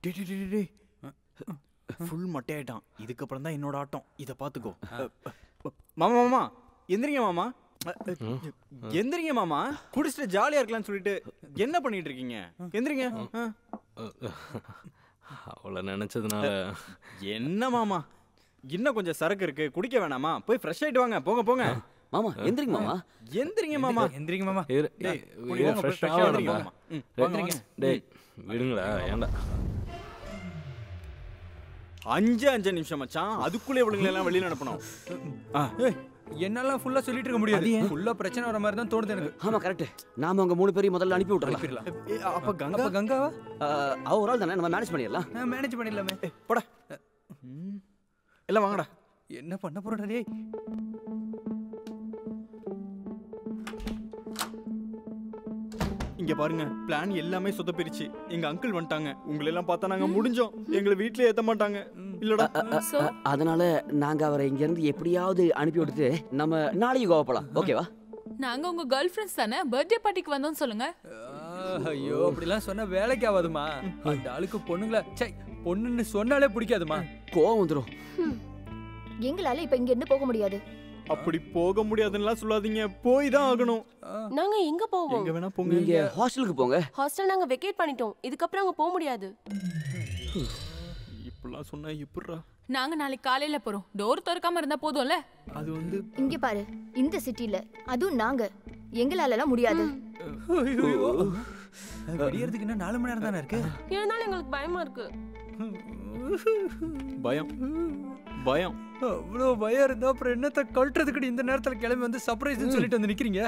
டே டே டே day full மட்டையாயிட்டான். இதுக்கப்புறம் தான் என்னோட ஆட்டம். இதை பார்த்துக்கோ. மாமா மாமா எந்திரிங்க மாமா. எந்திரிங்க மாமா. குடிச்சிட்டு ஜாலியா இருக்கலாம்னு சொல்லிட்டு என்ன பண்ணிட்டு இருக்கீங்க? எந்திரிங்க. அவளை நினைச்சதுனால. என்ன மாமா, இன்னும் கொஞ்சம் சரக்கு இருக்கு, குடிக்க வேணாமா? போய் ஃப்ரெஷ் ஆயிட்டு வாங்க. போங்க போங்க மாமா. எந்திரிங்க மாமா. எந்திரிங்க மாமா. எந்திரிங்க மாமா. ஃப்ரெஷ் ஆகணும் மாமா. டேய் விடுங்கடா. ஏன்டா 5 நிமிஷம் மச்சான், அதுக்குள்ளே இவளுங்களை எல்லாம் வெளியில அனுப்பணும். என்னெல்லாம் ஃபுல்லா சொல்லிட்டு இருக்க முடியாது. ஃபுல்லா பிரச்சனை வர மாதிரி தான் தோணுது எனக்கு. ஆமா கரெக்ட். நாம அவங்க 3 பேரையும் முதல்ல அனுப்பி விட்டுறலாம். அப்ப கங்கா கங்காவா? அவ ஒரு ஆள் தானே, நம்ம மேனேஜ் பண்ணிடலாம். மேனேஜ் பண்ணிடலாமே. போடா எல்லாம் வாங்கடா. என்ன பண்ண போறடா டேய்? இங்க பாருங்க, பிளான் எல்லாமே சொதப்பிருச்சு. எங்க அங்கிள் வந்துட்டாங்க. உங்களை எல்லாம் பார்த்தா நாங்க முடிஞ்சோம். எங்களை வீட்லயே ஏத்த மாட்டாங்க இல்லடா. அதனால நாங்க அவரை இங்க இருந்து எப்படியாவது அனுப்பி விட்டுட்டு நம்ம நாளைக்கு கோவா போலாம். ஓகேவா? நாங்க உங்க கேர்ள் ஃப்ரெண்ட்ஸ் தானே, பர்த்டே பார்ட்டிக்கு வந்தோம்னு சொல்லுங்க. ஐயோ அப்படிலாம் சொன்னா வேலைக்கு ஆகாதுமா. அந்த ஆளுக்கு பொண்ணுங்கள பொண்ணுன்னு சொன்னாலே பிடிக்காதுமா. கோவம் வந்துரும். எங்களால இப்ப இங்க இருந்து போக முடியாது. அப்படி போக முடியாதுன்னு சொல்லாதீங்க. போய் தான் ஆகணும். நாங்க எங்க போவோம்? எங்க வேணா போங்க. நீங்க ஹாஸ்டலுக்கு போங்க. ஹாஸ்டல் நாங்க வெக்கேட் பண்ணிட்டோம். இதுக்கப்புறம் அங்க போக முடியாது. இப்படிலாம் சொன்னா எப்படிடா? நாங்க நாளைக்கு காலையில போறோம். டோர் திறக்காம இருந்தா போதும்ல. அது வந்து இங்க பாரு, இந்த சிட்டில அதுவும் நாங்க எங்களால எல்லாம் முடியாது. விடியறதுக்கு இன்னும் 4 மணி நேரம் தானே இருக்கு. இருந்தாலும் எங்களுக்கு பயமா இருக்கு. பயம் பயம் அவ்வளோ பயம் இருந்தா அப்புறம் என்னத்த கழட்டுறதுக்கு இந்த நேரத்துல கிளம்பி வந்து சர்ப்ரைஸ்னு சொல்லிட்டு வந்து நிக்கிறீங்க?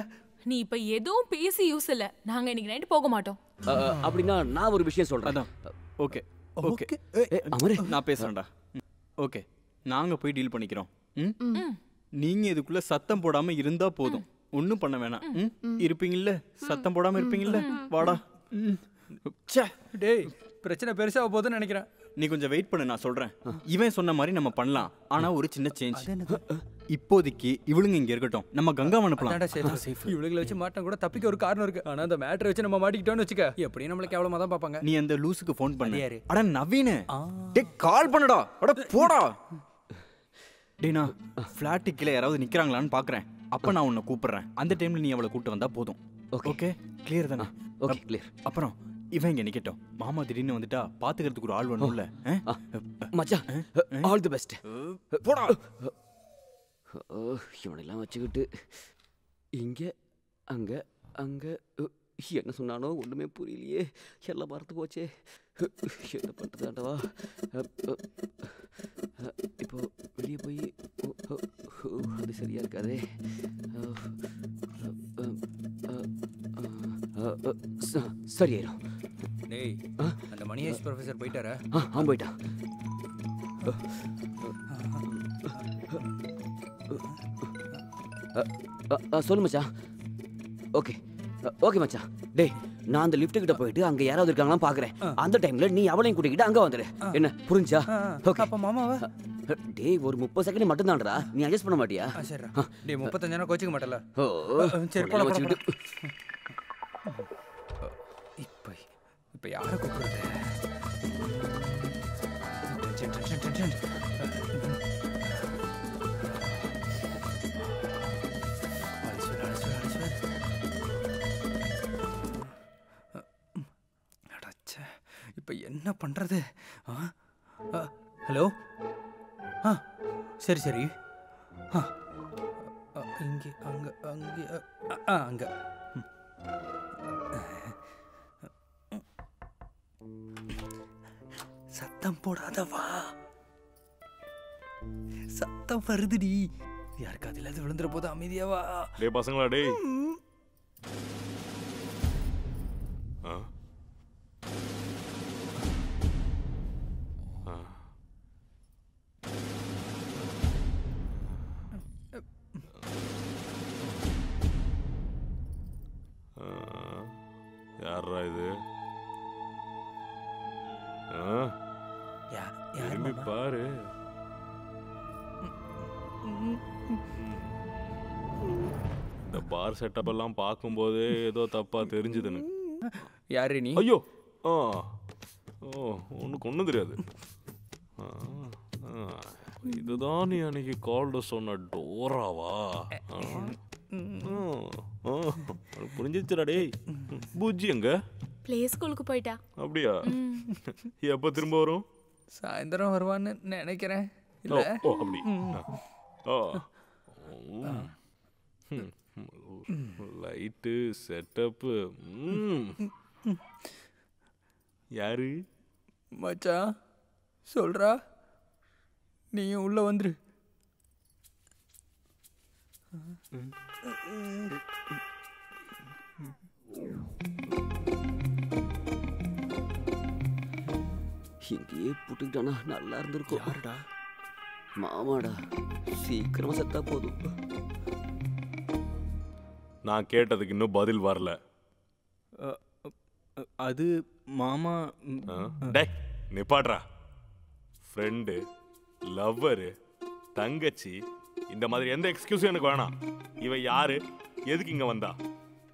நீ இப்ப எதுவும் பேசி யூஸ் இல்ல. நாங்க இன்னைக்கு நைட் போக மாட்டோம். அப்படின்னா நான் ஒரு விஷயம் சொல்றேன். ஓகே ஓகே அமரே, நான் பேசுறேன்டா. ஓகே, நாங்க போய் டீல் பண்ணிக்கிறோம். நீங்க இதுக்குள்ள சத்தம் போடாம இருந்தா போதும். ஒன்னும் பண்ண வேணாம். இருப்பீங்கல்ல? சத்தம் போடாம இருப்பீங்கல்ல? வாடா. டேய் பிரச்சனை பெருசா போகுதுன்னு நினைக்கிறேன். நீ கொஞ்சம் வெயிட் பண்ணு, நான் சொல்றேன். இவன் சொன்ன மாதிரி நம்ம பண்ணலாம். ஆனா ஒரு சின்ன சேஞ்ச். இப்போதைக்கு இவளுங்க இங்க இருக்கட்டும், நம்ம கங்கா அனுப்பலாம். இவளுங்களை வச்சு மாட்டம் கூட தப்பிக்க ஒரு காரணம் இருக்கு. ஆனா அந்த மேட்டரை வச்சு நம்ம மாட்டிக்கிட்டோம்னு வச்சுக்க, எப்படியும் நம்மள கேவலமா தான் பாப்பாங்க. நீ அந்த லூசுக்கு ஃபோன் பண்ணு. அட நவீன், டேய் கால் பண்ணுடா. அட போடா. டேய் நான் ஃபிளாட் கீழ யாராவது நிக்கறாங்களான்னு பாக்குறேன். அப்ப நான் உன்னை கூப்பிடுறேன். அந்த டைம்ல நீ அவளை கூட்டி வந்தா போதும். ஓகே கிளியர் தானே? Okay clear. அப்புறம் இவன் இங்க நிக்கட்டும். மாமா திடீர்னு வந்துட்டா பாத்துக்கிறதுக்கு ஒரு ஆள் வேணும்ல. மச்சான் ஆல் தி பெஸ்ட். போடா. இவனெல்லாம் வச்சுக்கிட்டு இங்க அங்க அங்க என்ன சொன்னானோ ஒண்ணுமே புரியலையே. எல்லாம் மறந்து போச்சே. என்ன பண்றதாண்டவா? இப்போ வெளியே போய் அது சரியா இருக்காதே. சரியாயிரும். டேய் அந்த மணியேஷ் ப்ரொஃபசர் போயிட்டாரா? போயிட்டான். சொல்லு மச்சான். ஓகே ஓகே மச்சான். டேய் நான் அந்த லிஃப்ட் கிட்ட போயிட்டு அங்க யாராவது இருக்காங்களான்னு பாக்குறேன். அந்த டைம்ல நீ அவளையும் கூட்டிக்கிட்டு அங்க வந்துரு. என்ன புரிஞ்சா? ஓகே. அப்ப மாமாவா? டேய் ஒரு 30 செகண்ட் மட்டும் தான்டா. நீ அட்ஜஸ்ட் பண்ண மாட்டியா? சரிடா. டேய் 35 நேரம் கோச்சிக்க மாட்டல. சரி போலாம் வச்சுக்கிட்டு. இப்ப யாரை கூப்பிடுறது? இப்ப என்ன பண்றது? ஹலோ. சரி சரி. இங்கே அங்க அங்கே அங்க. சத்தம் போடாதவா. சத்தம் வருதுடி. யாருக்கு அதில் அது விழுந்துற போது அமைதியாவா. டேய் பசங்களா டேய். யாரா இது? திரும்பி பாரு. இந்த பார் செட்டப் எல்லாம் பார்க்கும்போது ஏதோ தப்பா தெரிஞ்சுதுன்னு. யாரு நீ? ஐயோ உனக்கு ஒன்றும் தெரியாது. இதுதான் நீ அன்னைக்கு கால்ட சொன்ன டோராவா? புரிஞ்சிச்சுடா டேய். பூஜ்ஜி எங்க? ப்ளே ஸ்கூலுக்கு போயிட்டா. அப்படியா? எப்போ திரும்ப வரும்? சாயந்தரம் வருவான்னு நினைக்கிறேன். ஓ அப்படி. Light setup. யாரு? மச்சான் சொல்றா, நீயும் உள்ள வந்துரு. இங்கேயே புட்டுக்கிட்டானா நல்லா இருந்திருக்கும். யாருடா? மாமாடா, சீக்கிரமா செத்தா போதும். நான் கேட்டதுக்கு இன்னும் பதில் வரல. அது மாமா. டேய் நிப்பாட்றா. ஃப்ரெண்டு, லவ்வரு, தங்கச்சி, இந்த மாதிரி எந்த எக்ஸ்கியூஸும் எனக்கு வேணாம். இவன் யாரு, எதுக்கு இங்க வந்தா?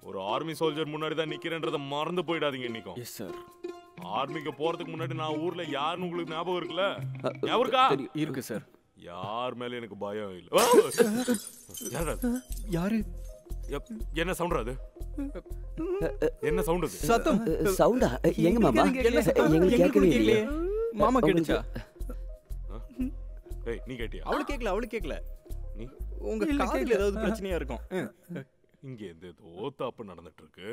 ஒரு ஆர்மி சோல்ஜர் முன்னாடி தான் நிக்கிறேன்றதை மறந்து போயிடாதீங்க இன்னைக்கும். Yes sir. ஆர்மிக்கு போறதுக்கு முன்னாடி நான் ஊர்ல யாருன்னு உங்களுக்கு ஞாபகம் இருக்குல்ல? ஞாபகம் இருக்கா? இருக்கு சார். யார் மேல எனக்கு பயம் இல்ல. யாரு? என்ன சவுண்ட் அது? என்ன சவுண்ட் அது? சத்தம். சவுண்டா? எங்க மாமா? எங்களுக்கு கேட்கவே இல்லையே. மாமா கேட்டுச்சா? ஏய் நீ கேட்டியா? அவளுக்கு கேட்கல. நீ உங்க காதுல ஏதாவது பிரச்சனையா இருக்கும். இங்க ஏதோ தப்பு நடந்துட்டு இருக்கு.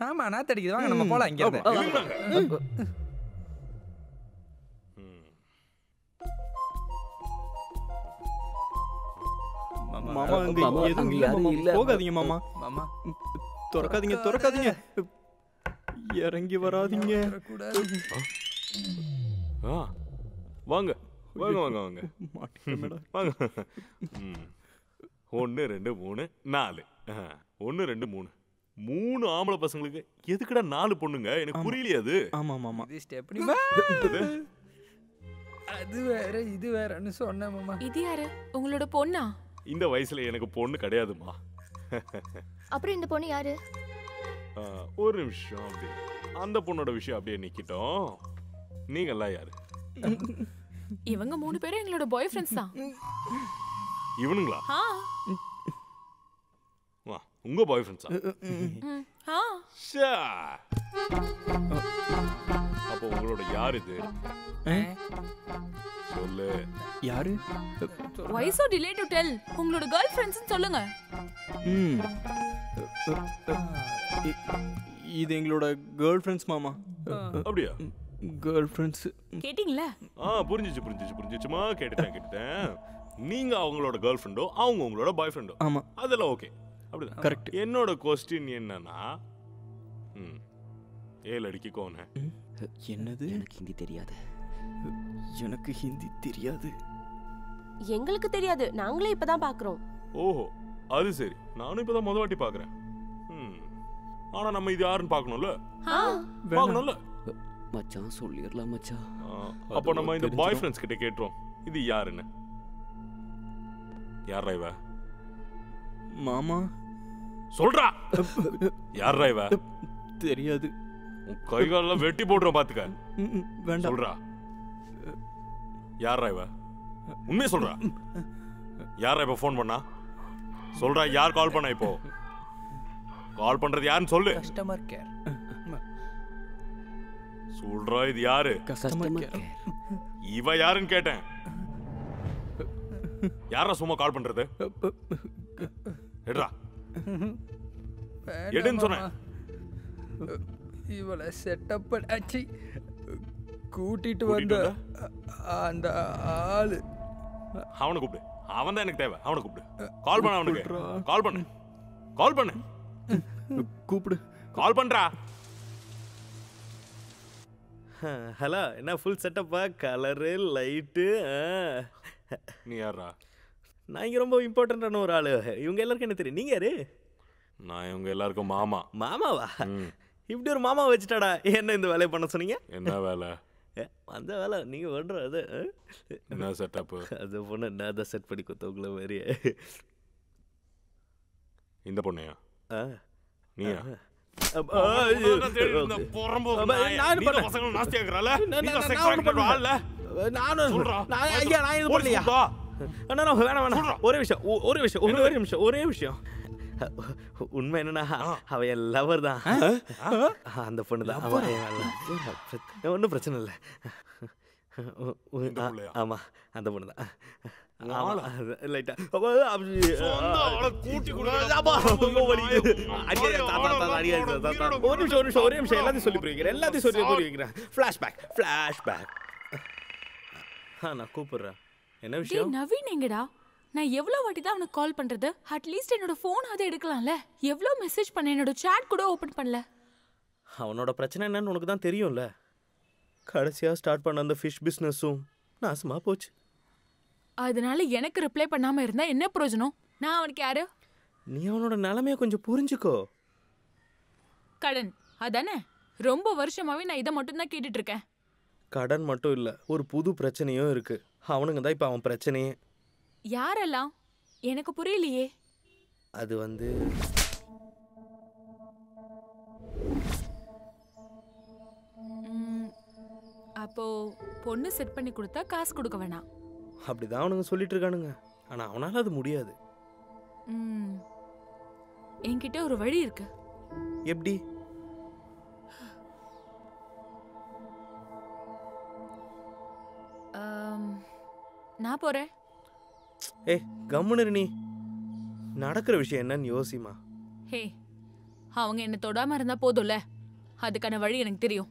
ஆமா, நாத்து அடிக்குது. வாங்க நம்ம போலாம் இங்க இருந்து. மாமா அங்க எதுவும் இல்ல. போகாதீங்க மாமா. மாமா திறக்காதீங்க. இறங்கி வராதீங்க. வாங்க. வாங்க. 1 2 3 4. 1 2 3. 3 ஆம்பளை பசங்களுக்கு எதுக்குடா 4 பொண்ணுங்க? எனக்கு புரியலையே அது. ஆமா மாமா. இது ஸ்டெப்னி. அது வேற இது வேறன்னு சொன்னேன் மாமா. இது யாரு? உங்களோட பொண்ணா? இந்த வயசுல எனக்கு பொண்ணு கிடையாதுமா. அப்புறம் இந்த பொண்ணு யாரு? ஒரு நிமிஷம் அப்படி. அந்த பொண்ணோட விஷயம் அப்படியே நிக்கிட்டோம். நீங்க எல்லாம் யாரு? இவங்க 3 பேரும் எங்களோட பாய் ஃப்ரெண்ட்ஸ் தான். இவனுங்களா? வா, உங்க பாய் ஃப்ரெண்ட்ஸா? அப்போ உங்களோட யார் இது? சொல்லு. யாரு? Why so delay to tell? உங்களோட கேர்ள் ஃப்ரெண்ட்ஸ் சொல்லுங்க. இது எங்களோட கேர்ள் ஃப்ரெண்ட்ஸ் மாமா. அப்படியா? Girl friends. கேட்டிங்களா? புரிஞ்சிச்சுமா. கேட்டுட்டேன். நீங்க அவங்களோட கேர்ள் ஃப்ரெண்டோ, அவங்க உங்களோட பாய் ஃப்ரெண்டோ? ஆமா. அதெல்லாம் ஓகே. அப்படிதான். கரெக்ட். என்னோட क्वेश्चन என்னன்னா, ஏ லड़की कौन है? என்னது? எனக்கு ஹிந்தி தெரியாது. எனக்கு ஹிந்தி தெரியாது. எங்களுக்கு தெரியாது. நாங்களே இப்பதான் பாக்குறோம். ஓஹோ, அது சரி. நானும் இப்பதான் முத வாட்டி பாக்குறேன். ஆனா நம்ம இது யாருன்னு பார்க்கணும்ல? பார்க்கணும்ல? மச்சான் சொல்லிரலாம் மச்சான். அப்ப நம்ம இந்த பாய் ஃப்ரெண்ட்ஸ் கிட்ட கேட்றோம். இது யாருன்னு. யாரா இவ? மாமா சொல்றா. யாரா இவ? தெரியாது. கைகாலெல்லாம் வெட்டி போடுறோம் பாத்துக்க. வேண்டாம். சொல்றா. யாரா இவ? உண்மையை சொல்றா. யாரா இப்ப ஃபோன் பண்ணா? சொல்றா. யார் கால் பண்ணா? இப்போ கால் பண்றது யாருன்னு சொல்லு. Customer care. சொல்றா. இது யாரு? Customer care. இவ யாருன்னு கேட்டேன். யாரா சும்மா கால் பண்றது? எடுறா. எடுன்னு சொன்னேன். இவளை செட்டப் அச்சி கூட்டிட்டு வந்த அந்த ஆளு. அவனை கூப்பிடு. அவன் தான் எனக்கு தேவை. அவனை கூப்பிடு. கால் பண்ண. அவனுக்கு கால் பண்ணு. கூப்பிடு. கால் பண்றா. ஹலோ, என்ன ஃபுல் செட்டப்பா? Colour, light. நீ யாரா? நான் இங்கே ரொம்ப இம்பார்ட்டண்ட்டான ஒரு ஆள். இவங்க எல்லாருக்கும் என்ன தெரியும்? நீங்கள் யாரு? நான் இவங்க எல்லாருக்கும் மாமா. மாமாவா? இப்படி ஒரு மாமா வச்சுட்டாடா. என்ன இந்த வேலையை பண்ண சொன்னீங்க? என்ன வேலை? அந்த வேலை நீங்கள் பண்ணுறது. என்ன செட்டப்பு? அது பொண்ணு நான் தான் செட் பண்ணி கொடுத்தவங்கள மாதிரியே. இந்த பொண்ணையா? நீயா? ஒரே விஷயம் உண்மை என்னன்னா அவ என் லவர் தான். அந்த பொண்ணு தான். ஒன்றும் பிரச்சனை இல்லை. ஆமா அந்த பொண்ணு தான். ஒரே நிமிஷம் எல்லாத்தையும் சொல்லி புரியுறேன். நான் கூப்பிடுறேன். என்ன விஷயம்? நவீன் எங்கடா? நான் எவ்வளவு வாட்டி தான் அவனுக்கு கால் பண்றது? அட்லீஸ்ட் என்னோட போன் அதை எடுக்கலாம்ல. எவ்வளவு மெசேஜ் பண்ண, என்னோட சாட் கூட ஓபன் பண்ணல. அவனோட பிரச்சனை என்னன்னு உனக்கு தான் தெரியும்ல. கடைசியா ஸ்டார்ட் பண்ண அந்த ஃபிஷ் பிசினஸும் நாசமா போச்சு. அதனால எனக்கு ரிப்ளை பண்ணாம இருந்தா என்ன பிரயோஜனம்? நான் அவனுக்கு யாரு? நீ அவனோட நிலைமைய கொஞ்சம் புரிஞ்சுக்கோ. கடன் அதானே? ரொம்ப வருஷமாவே நான் இதை மட்டும் தான் கேட்டுட்டு இருக்கேன். கடன் மட்டும் இல்ல, ஒரு புது பிரச்சனையும் இருக்கு. அவனுங்க தான் இப்ப அவன் பிரச்சனையே. யாரெல்லாம்? எனக்கு புரியலையே. அது வந்து அப்போ பொண்ணு செட் பண்ணி கொடுத்தா காசு கொடுக்க வேணாம். அப்படிதான் அவனுங்க சொல்லிட்டு இருக்கானுங்க. ஆனா அவனால அது முடியாது. என்கிட்ட ஒரு வழி இருக்கு. எப்படி? நான் போறேன். கம்முனு நீ. நடக்கிற விஷயம் என்னன்னு யோசிமா. ஹே, அவங்க என்ன தொடாம இருந்தா போதும்ல. அதுக்கான வழி எனக்கு தெரியும்.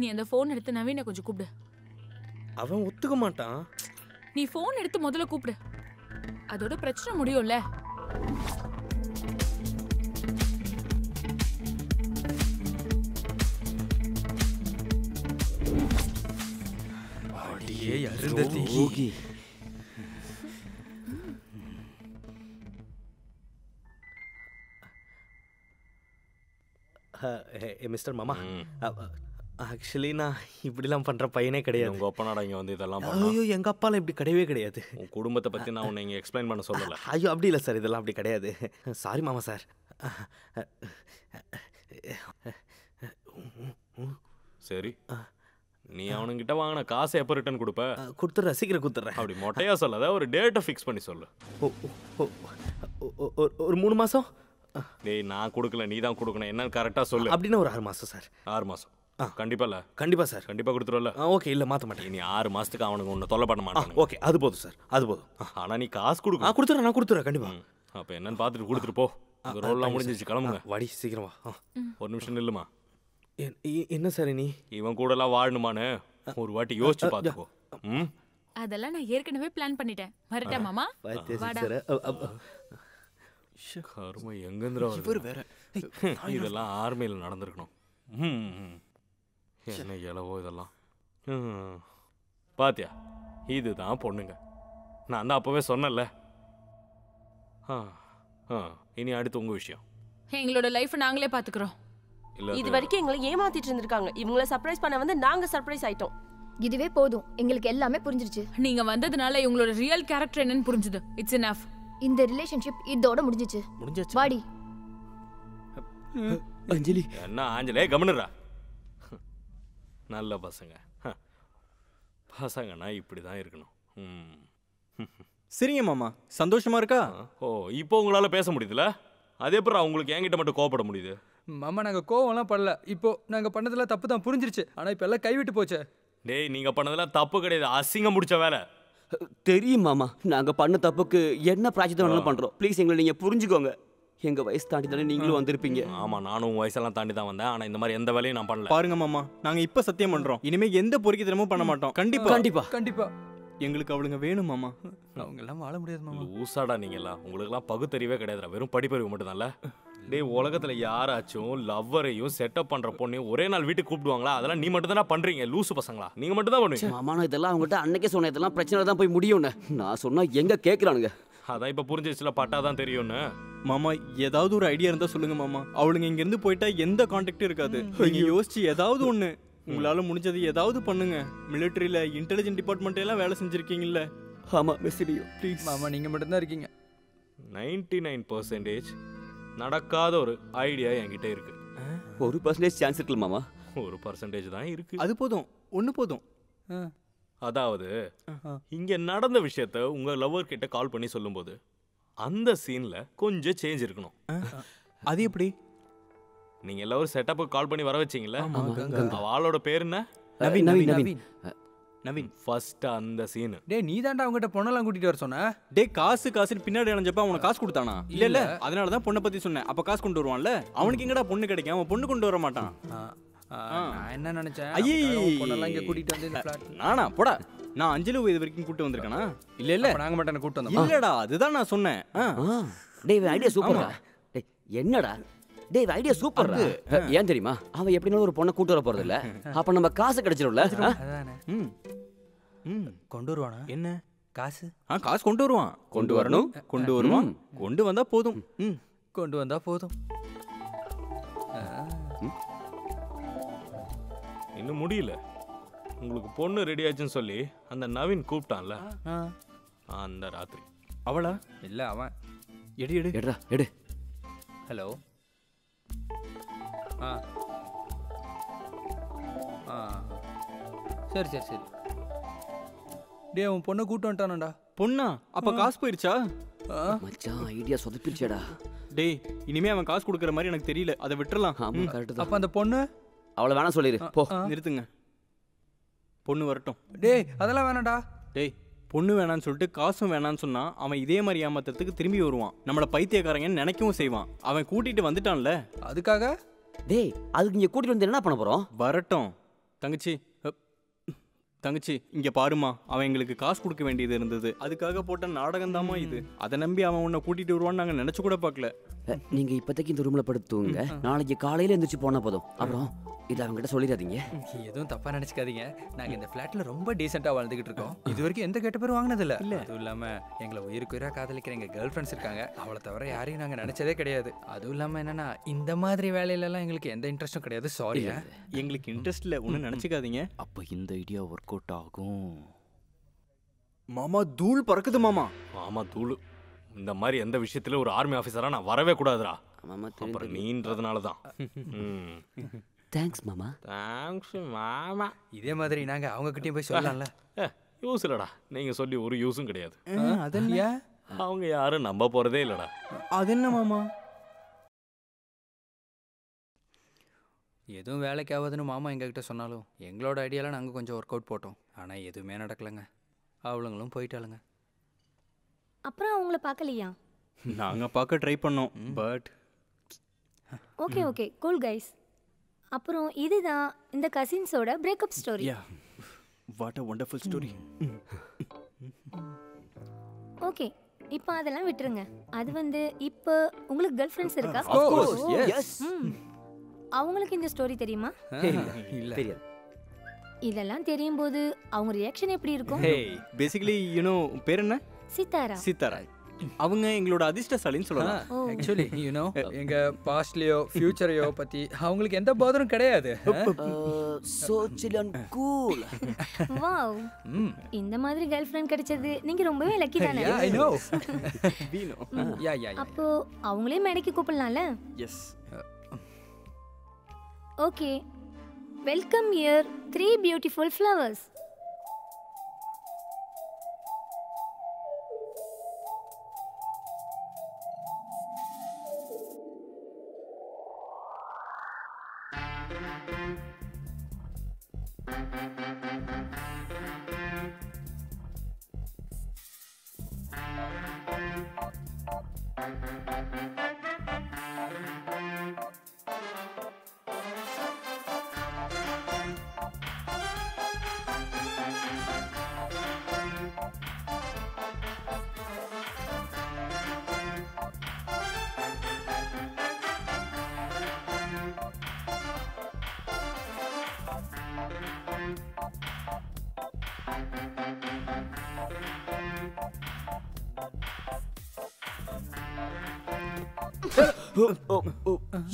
நீ அந்த போன் எடுத்து நவீனை கொஞ்சம் கூப்பிடு. அவன் ஒத்துக்க மாட்டான். நீ போன் எடுத்து முதல்ல கூப்பிடு. அதோட பிரச்சனை முடியும்ல. அடியே அருந்ததி. மிஸ்டர் மாமா, ஆக்சுவலி நான் இப்படிலாம் பண்ற பையனே கிடையாது. உங்க அப்பனாடா இங்க வந்து இதெல்லாம் ஐயோ, எங்க அப்பாலாம் இப்படி கிடையவே கிடையாது. உன் குடும்பத்தை பத்தி நான் உன்னை இங்க எக்ஸ்பிளைன் பண்ண சொல்லல. ஐயோ அப்படி இல்லை சார், இதெல்லாம் அப்படி கிடையாது. சாரி மாமா சார். சரி, நீ அவனுங்கிட்ட வாங்கின காசை எப்போ ரிட்டர்ன் கொடுப்ப? கொடுத்துட்றேன், சீக்கிரம் கொடுத்துட்றேன். அப்படி மொட்டையா சொல்லாத, ஒரு டேட்டை ஃபிக்ஸ் பண்ணி சொல்லு. ஒரு 3 மாதம். டேய், நான் கொடுக்கல, நீ தான் கொடுக்கணும். என்னன்னு கரெக்டாக சொல்லு. அப்படின்னா ஒரு 6 மாதம் சார். 6 மாதம் கண்டிப்பா இல்ல? கண்டிப்பா சார். கண்டிப்பா கொடுத்துருவல? ஓகே, இல்லை மாற்ற மாட்டேன். நீ 6 மாதத்துக்கு அவனுக்கு ஒன்று தொல்லை பண்ண மாட்டான். ஓகே, அது போதும் சார், அது போதும். ஆனால் நீ காசு கொடுக்க. கொடுத்துட்றேன், நான் கொடுத்துட்றேன் கண்டிப்பா. அப்போ என்னன்னு பார்த்துட்டு கொடுத்துட்டு போ. ரோல்லாம் முடிஞ்சிச்சு, கிளம்புங்க. வாடி சீக்கிரம் வா. ஒரு நிமிஷம் நில்லுமா. என்ன சார் நீ இவன் கூட எல்லாம் வாழணுமான்னு ஒரு வாட்டி யோசிச்சு பார்த்துக்கோ. அதெல்லாம் நான் ஏற்கனவே பிளான் பண்ணிட்டேன். வரட்டா மாமா? கருமை எங்கேந்திர வேற. இதெல்லாம் ஆர்மியில் நடந்திருக்கணும். என்ன இளவோ இதெல்லாம். பாத்தியா, இதுதான் பொண்ணுங்க. நான் தான் அப்பவே சொன்னல. இனி அடுத்து உங்க விஷயம். எங்களோட லைஃப் நாங்களே பாத்துக்கிறோம். இது வரைக்கும் எங்களை ஏமாத்திட்டு இருந்திருக்காங்க. இவங்கள சர்ப்ரைஸ் பண்ண வந்து நாங்க சர்ப்ரைஸ் ஆயிட்டோம். இதுவே போதும், எங்களுக்கு எல்லாமே புரிஞ்சிருச்சு. நீங்க வந்ததுனால இவங்களோட ரியல் கேரக்டர் என்னன்னு புரிஞ்சுது. It's enough. இந்த ரிலேஷன்ஷிப் இதோட முடிஞ்சிச்சு. வாடி. அஞ்சலி. என்ன ஆஞ்சலே, கவனிரா. நல்ல பசங்க. பசங்கன்னா இப்படிதான் இருக்கணும். சரிங்க மாமா, சந்தோஷமா இருக்கா? ஓ, இப்போ உங்களால பேச முடியுதுல? அதே அப்புறம் அவங்களுக்கு என்கிட்ட மட்டும் கோவப்பட முடியுது. மாமா, நாங்க கோவம்லாம் படல. இப்போ நாங்க பண்ணதெல்லாம் தப்பு தான், புரிஞ்சிருச்சு. ஆனா இப்ப எல்லாம் கைவிட்டு போச்சு. டேய், நீங்க பண்ணதெல்லாம் தப்பு கிடையாது, அசிங்கம் முடிச்ச வேலை. தெரியும் மாமா, நாங்க பண்ண தப்புக்கு என்ன பிராய்ச்சித்தம் வேணாலும் பண்றோம். ப்ளீஸ் எங்களை நீங்க புரிஞ்சுக்கோங்க. எங்க வயசு தாண்டி தானே நீங்களும் வந்திருப்பீங்க. ஆமா, நானும் வயசெல்லாம் தாண்டி தான் வந்தேன். ஆனா இந்த மாதிரி எந்த வேலையும் நான் பண்ணல. பாருங்க மாமா, நாங்க இப்ப சத்தியம் பண்றோம், இனிமே எந்த பொறுக்கித்தனமும் பண்ண மாட்டோம். கண்டிப்பா கண்டிப்பா கண்டிப்பா. எங்களுக்கு அவளுங்க வேணும் மாமா. அவங்க எல்லாம் வாழ முடியாது மாமா. ஊசாடா நீங்கெல்லாம். உங்களுக்கு எல்லாம் பகுத்தறிவே கிடையாதுடா, வெறும் படிப்பறிவு மட்டும் தான்ல. டேய், உலகத்துல யாராச்சும் லவ்வரையும் செட்டப் பண்ற பொண்ணையும் ஒரே நாள் வீட்டுக்கு கூப்பிடுவாங்களா? அதெல்லாம் நீ மட்டும் தானே பண்றீங்க, லூசு பசங்களா. நீங்க மட்டும் தான் பண்ணுவீங்க. மாமா, நான் இதெல்லாம் அவங்ககிட்ட அன்னைக்கே சொன்னேன், இதெல்லாம் பிரச்சனை தான் போய் முடியும்னு. நான் சொன்னா எங்க கேட்கறானுங்க. அதான் இப்ப புரிஞ்சிச்சுல, பட்டாதான் தெரியும்னு. மாமா, ஏதாவது ஒரு ஐடியா இருந்தா சொல்லுங்க மாமா. அவளுங்க இங்க இருந்து போயிட்டா எந்த கான்டாக்டும் இருக்காது. நீங்க யோசிச்சு ஏதாவது ஒண்ணு, உங்களால முடிஞ்சது ஏதாவது பண்ணுங்க. மிலிட்டரியில இன்டெலிஜென்ட் டிபார்ட்மெண்ட் எல்லாம் வேலை செஞ்சிருக்கீங்கல்ல. ஆமா மெஸ்ஸிலியோ, ப்ளீஸ் மாமா, நீங்க மட்டும் தான் இருக்கீங்க. 99% நடக்காத ஒரு ஐடியா என்கிட்ட இருக்கு. 1% சான்ஸ் இருக்குல்ல மாமா. 1% தான் இருக்கு. அது போதும், ஒன்று போதும். அதாவது இங்க நடந்த விஷயத்த உங்க லவ்வர் கிட்ட கால் பண்ணி சொல்லும்போது அந்த சீன்ல கொஞ்சம் சேஞ்ச் இருக்கணும். அது எப்படி? நீங்க எல்லாரும் செட்டப்புக்கு கால் பண்ணி வர வச்சீங்கல்ல, அவளோட பேர் என்ன? நவீன். நவீன். நவீன். நவீன். ஃபர்ஸ்ட் அந்த சீன். டேய் நீ தான்டா அவங்ககிட்ட பொண்ணெல்லாம் கூட்டிட்டு வர சொன்ன. டேய் காசுன்னு பின்னாடி அணைஞ்சப்ப அவனுக்கு காசு கொடுத்தானா? இல்ல அதனால தான் பொண்ணை பத்தி சொன்னேன். அப்ப காசு கொண்டு வருவான்ல, அவனுக்கு எங்கடா பொண்ணு கிடைக்கும்? அவன் பொண்ணு கொண்டு வர மாட்டான். நான் என்ன நினைச்சேன், ஐயே, பொண்ணெல்லாம் இங்க கூட்டிட்டு வந்து இந்த ஃபிளாட். நானா போடா, நான் அஞ்சலு இது வரைக்கும் கூட்டு வந்திருக்கேனா? இல்ல நாங்க மட்டும் கூட்டு வந்தோம். இல்லடா, அதுதான் நான் சொன்னேன். டேய் ஐடியா சூப்பர்டா. டேய் என்னடா டேய் ஐடியா சூப்பர்டா. ஏன் தெரியுமா, அவன் எப்படினாலும் ஒரு பொண்ணை கூட்டு வர போறது இல்ல. அப்ப நம்ம காசு கிடைச்சிடும்ல. அதானே. கொண்டு வருவானா? என்ன காசு? காசு கொண்டு வருவான். கொண்டு வரணும், கொண்டு வருவான். கொண்டு வந்தா போதும். கொண்டு வந்தா போதும். இன்னும் முடியல. உங்களுக்கு பொண்ணு ரெடி ஆச்சுன்னு சொல்லி அந்த நவீன் கூப்பிட்டான்ல, அந்த ராத்திரி. அவளா? இல்ல அவன். எடுடா எடு. ஹலோ. சரி சரி சரி. டேய் அவன் பொண்ணை கூட்டு வந்துட்டானடா. பொண்ணா? அப்ப காசு போயிருச்சா? மச்சான் ஐடியா சொதப்பிடுச்சேடா. டேய் இனிமே அவன் காசு கொடுக்குற மாதிரி எனக்கு தெரியல, அதை விட்டுறலாம். ஆமா கரெக்ட் தான். அப்ப அந்த பொண்ணு அவளை வேணாம் சொல்லிரு போ. நிறுத்துங்க, பொண்ணு வரட்டும். டேய் அதெல்லாம் வேணாம்டா. டேய் பொண்ணு வேணான்னு சொல்லிட்டு காசும் வேணான்னு சொன்னா அவன் இதே மாதிரி ஏமாத்துறதுக்கு திரும்பி வருவான். நம்மள பைத்தியக்காரங்கன்னு நினைக்கவும் செய்வான். அவன் கூட்டிட்டு வந்துட்டான்ல, அதுக்காக. டேய் அதுக்கு இங்க கூட்டிட்டு வந்து என்ன பண்ண போறோம்? வரட்டும். தங்கச்சி இங்க பாருமா, அவன் எங்களுக்கு காசு கொடுக்க வேண்டியது இருந்தது. அதுக்காக போட்ட நாடகம் தாமா இது. அதை நம்பி அவன் உன்னை கூட்டிட்டு வருவான்னு நாங்க நினைச்சு கூட பார்க்கல. நீங்க இப்போதைக்கு இந்த ரூம்ல படுத்துங்க. நாளைக்கு காலையில எந்திரிச்சு போனா போதும். அப்புறம் இது அவங்ககிட்ட சொல்லிடாதீங்க. எதுவும் தப்பா நினைச்சுக்காதீங்க. நாங்க இந்த ஃபிளாட்ல ரொம்ப டீசெண்டா வாழ்ந்துகிட்டு இருக்கோம். இது வரைக்கும் எந்த கெட்ட பேரும் வாங்கினது இல்ல. அதுவும் இல்லாம எங்களை உயிருக்குயிரா காதலிக்கிற எங்க கேர்ள் ஃப்ரெண்ட்ஸ் இருக்காங்க. அவளை தவிர யாரையும் நாங்க நினைச்சதே கிடையாது. அதுவும் இல்லாம என்னன்னா, இந்த மாதிரி வேலையில எல்லாம் எங்களுக்கு எந்த இன்ட்ரெஸ்டும் கிடையாது. சாரி. எங்களுக்கு இன்ட்ரெஸ்ட் இல்ல, ஒன்னும் நினைச்சுக்காதீங்க. அப்ப இந்த ஐடியா ஒர்க் அவுட் ஆகும். மாமா தூள் பறக்குது மாமா. ஆமா தூள். இந்த மாதிரி எந்த விஷயத்துல ஒரு ஆர்மி ஆபீசரா நான் வரவே கூடாதுடா. அப்புறம் நீன்றதுனால தான். தேங்க்ஸ் மாமா. தேங்க்ஸ் மாமா. இதே மாதிரி நாங்க அவங்க கிட்டயும் போய் சொல்லலாம்ல. யூஸ் இல்லடா, நீங்க சொல்லி ஒரு யூஸும் கிடையாது. அதெல்லையா, அவங்க யாரும் நம்ப போறதே இல்லடா. அது என்ன மாமா? எதுவும் வேலைக்கு ஆகாதுன்னு மாமா எங்ககிட்ட சொன்னாலும் எங்களோட ஐடியாலாம் நாங்கள் கொஞ்சம் ஒர்க் அவுட் போட்டோம். ஆனால் எதுவுமே நடக்கலைங்க. அவளுங்களும் போயிட்டாளுங்க. அப்புறம் அவங்கள பார்க்கலையா? நாங்கள் பார்க்க ட்ரை பண்ணோம், but okay okay cool guys. அப்புறம் இதுதான் இந்த கசின்ஸோட breakup story. Ya what a wonderful story. Okay இப்போ அதெல்லாம் விட்டுருங்க. அது வந்து இப்போ உங்களுக்கு கேர்ள் ஃப்ரெண்ட்ஸ் இருக்கா? Of course, yes. அவங்களுக்கு இந்த ஸ்டோரி தெரியுமா? இல்ல தெரியாது. இதெல்லாம் தெரியும் போது அவங்க ரியாக்ஷன் எப்படி இருக்கும்? பேசிக்கலி யூ நோ பேர் என்ன? சித்தாரா. சித்தாரா. அவங்க எங்களோட அதிர்ஷ்டசாலின்னு சொல்லலாம். ஆக்சுவலி யூ நோ எங்க பாஸ்ட்லயோ ஃபியூச்சரையோ பத்தி அவங்களுக்கு எந்த போதரும் கிடையாது. So chill and cool. Wow. இந்த மாதிரி கேர்ள் ஃப்ரெண்ட் கிடைச்சது நீங்க ரொம்பவே லக்கி தானே? Yeah, I know. We know. Yeah. அப்போ அவங்களே மேடைக்கு கூப்பிடலாம்ல? Yes. Okay. Welcome here 3 beautiful flowers.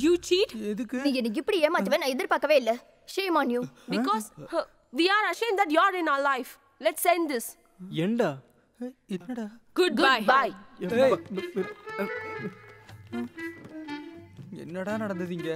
You cheat? எதுக்கு? நீ எனக்கு இப்படி ஏமாத்துவே நான் எதிர்பார்க்கவே இல்ல. Shame on you. Because we are ashamed that you're in our life. Let's end this. ஏண்டா? என்னடா? Goodbye. Bye. என்னடா நடந்தது இங்க?